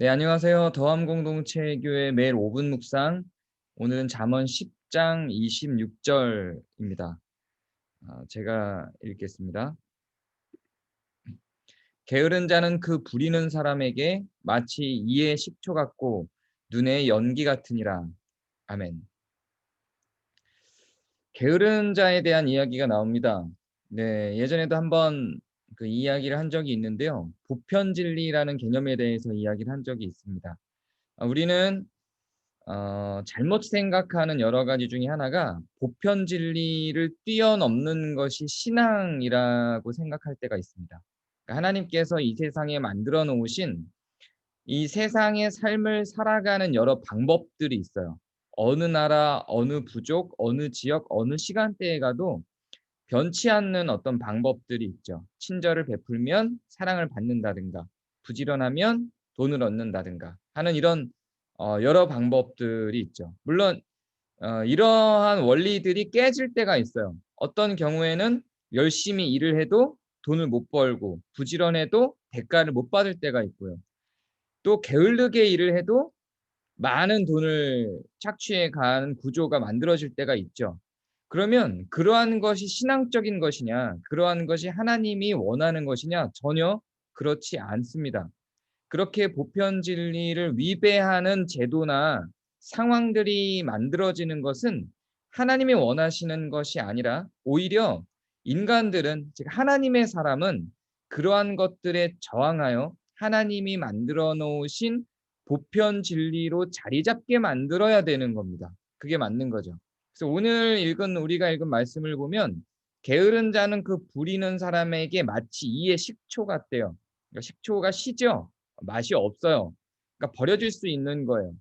네, 안녕하세요. 더함공동체교회 매일 5분 묵상. 오늘은 잠언 10장 26절입니다. 제가 읽겠습니다. 게으른 자는 그 부리는 사람에게 마치 이의 식초 같고 눈의 연기 같으니라. 아멘. 게으른 자에 대한 이야기가 나옵니다. 네, 예전에도 한번 그 이야기를 한 적이 있는데요. 보편진리라는 개념에 대해서 이야기를 한 적이 있습니다. 우리는 잘못 생각하는 여러 가지 중에 하나가 보편 진리를 뛰어넘는 것이 신앙이라고 생각할 때가 있습니다. 그러니까 하나님께서 이 세상에 만들어 놓으신 이 세상의 삶을 살아가는 여러 방법들이 있어요. 어느 나라, 어느 부족, 어느 지역, 어느 시간대에 가도 변치 않는 어떤 방법들이 있죠. 친절을 베풀면 사랑을 받는다든가, 부지런하면 돈을 얻는다든가 하는 이런 여러 방법들이 있죠. 물론 이러한 원리들이 깨질 때가 있어요. 어떤 경우에는 열심히 일을 해도 돈을 못 벌고 부지런해도 대가를 못 받을 때가 있고요. 또 게으르게 일을 해도 많은 돈을 착취해 가는 구조가 만들어질 때가 있죠. 그러면 그러한 것이 신앙적인 것이냐, 그러한 것이 하나님이 원하는 것이냐, 전혀 그렇지 않습니다. 그렇게 보편 진리를 위배하는 제도나 상황들이 만들어지는 것은 하나님이 원하시는 것이 아니라 오히려 인간들은, 즉 하나님의 사람은 그러한 것들에 저항하여 하나님이 만들어 놓으신 보편 진리로 자리 잡게 만들어야 되는 겁니다. 그게 맞는 거죠. 그래서 오늘 우리가 읽은 말씀을 보면 게으른 자는 그 부리는 사람에게 마치 이의 식초 같대요. 그러니까 식초가 시죠. 맛이 없어요. 그러니까 버려질 수 있는 거예요.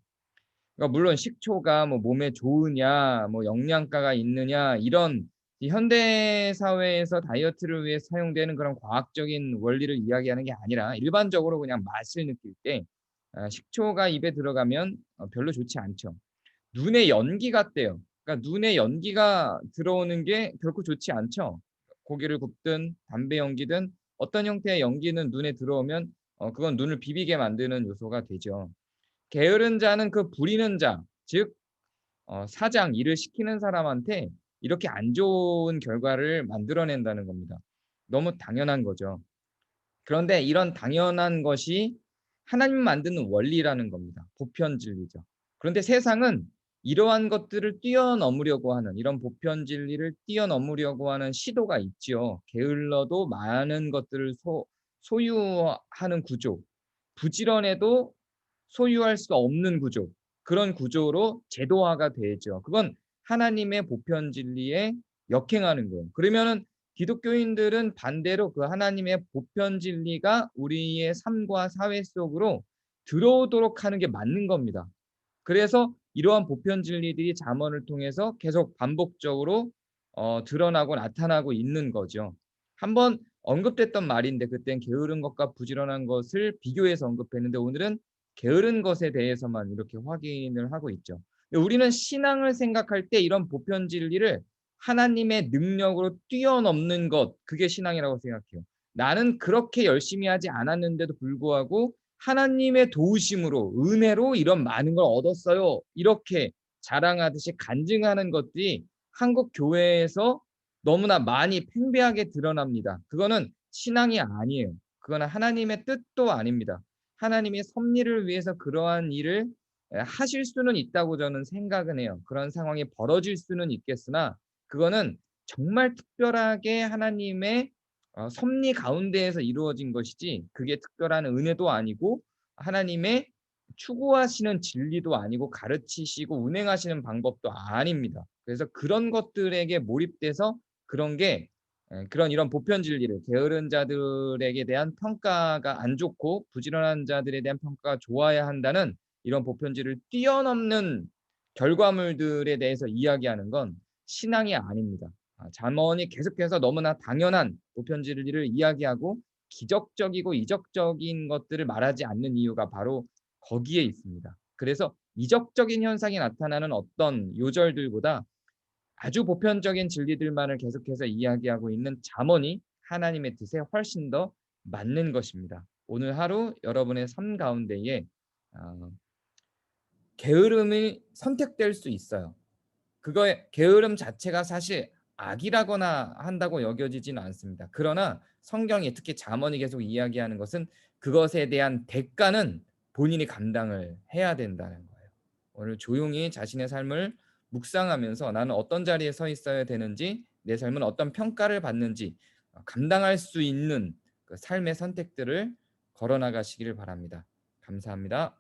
그러니까 물론 식초가 뭐 몸에 좋으냐, 뭐 영양가가 있느냐 이런 이 현대 사회에서 다이어트를 위해 사용되는 그런 과학적인 원리를 이야기하는 게 아니라 일반적으로 그냥 맛을 느낄 때 식초가 입에 들어가면 별로 좋지 않죠. 눈에 연기 같대요. 그러니까 눈에 연기가 들어오는 게 결코 좋지 않죠. 고기를 굽든 담배 연기든 어떤 형태의 연기는 눈에 들어오면 그건 눈을 비비게 만드는 요소가 되죠. 게으른 자는 그 부리는 자, 즉 사장, 일을 시키는 사람한테 이렇게 안 좋은 결과를 만들어낸다는 겁니다. 너무 당연한 거죠. 그런데 이런 당연한 것이 하나님 만드는 원리라는 겁니다. 보편 진리죠. 그런데 세상은 이러한 것들을 뛰어넘으려고 하는 이런 보편 진리를 뛰어넘으려고 하는 시도가 있지요. 게을러도 많은 것들을 소유하는 구조, 부지런해도 소유할 수 없는 구조, 그런 구조로 제도화가 되죠. 그건 하나님의 보편 진리에 역행하는 거예요. 그러면은 기독교인들은 반대로 그 하나님의 보편 진리가 우리의 삶과 사회 속으로 들어오도록 하는 게 맞는 겁니다. 그래서 이러한 보편 진리들이 잠언을 통해서 계속 반복적으로 드러나고 나타나고 있는 거죠. 한번 언급됐던 말인데 그땐 게으른 것과 부지런한 것을 비교해서 언급했는데 오늘은 게으른 것에 대해서만 이렇게 확인을 하고 있죠. 우리는 신앙을 생각할 때 이런 보편 진리를 하나님의 능력으로 뛰어넘는 것, 그게 신앙이라고 생각해요. 나는 그렇게 열심히 하지 않았는데도 불구하고 하나님의 도우심으로 은혜로 이런 많은 걸 얻었어요. 이렇게 자랑하듯이 간증하는 것들이 한국 교회에서 너무나 많이 팽배하게 드러납니다. 그거는 신앙이 아니에요. 그거는 하나님의 뜻도 아닙니다. 하나님의 섭리를 위해서 그러한 일을 하실 수는 있다고 저는 생각은 해요. 그런 상황이 벌어질 수는 있겠으나 그거는 정말 특별하게 하나님의 섭리 가운데에서 이루어진 것이지 그게 특별한 은혜도 아니고 하나님의 추구하시는 진리도 아니고 가르치시고 운행하시는 방법도 아닙니다. 그래서 그런 것들에게 몰입돼서 그런 게 그런 이런 보편 진리를 게으른 자들에게 대한 평가가 안 좋고 부지런한 자들에 대한 평가가 좋아야 한다는 이런 보편 진리를 뛰어넘는 결과물들에 대해서 이야기하는 건 신앙이 아닙니다. 잠언이 계속해서 너무나 당연한 보편 진리를 이야기하고 기적적이고 이적적인 것들을 말하지 않는 이유가 바로 거기에 있습니다. 그래서 이적적인 현상이 나타나는 어떤 요절들보다 아주 보편적인 진리들만을 계속해서 이야기하고 있는 잠언이 하나님의 뜻에 훨씬 더 맞는 것입니다. 오늘 하루 여러분의 삶 가운데에 어 게으름이 선택될 수 있어요. 그거의 게으름 자체가 사실 악이라거나 한다고 여겨지지는 않습니다. 그러나 성경이 특히 잠언이 계속 이야기하는 것은 그것에 대한 대가는 본인이 감당을 해야 된다는 거예요. 오늘 조용히 자신의 삶을 묵상하면서 나는 어떤 자리에 서 있어야 되는지, 내 삶은 어떤 평가를 받는지 감당할 수 있는 그 삶의 선택들을 걸어 나가시기를 바랍니다. 감사합니다.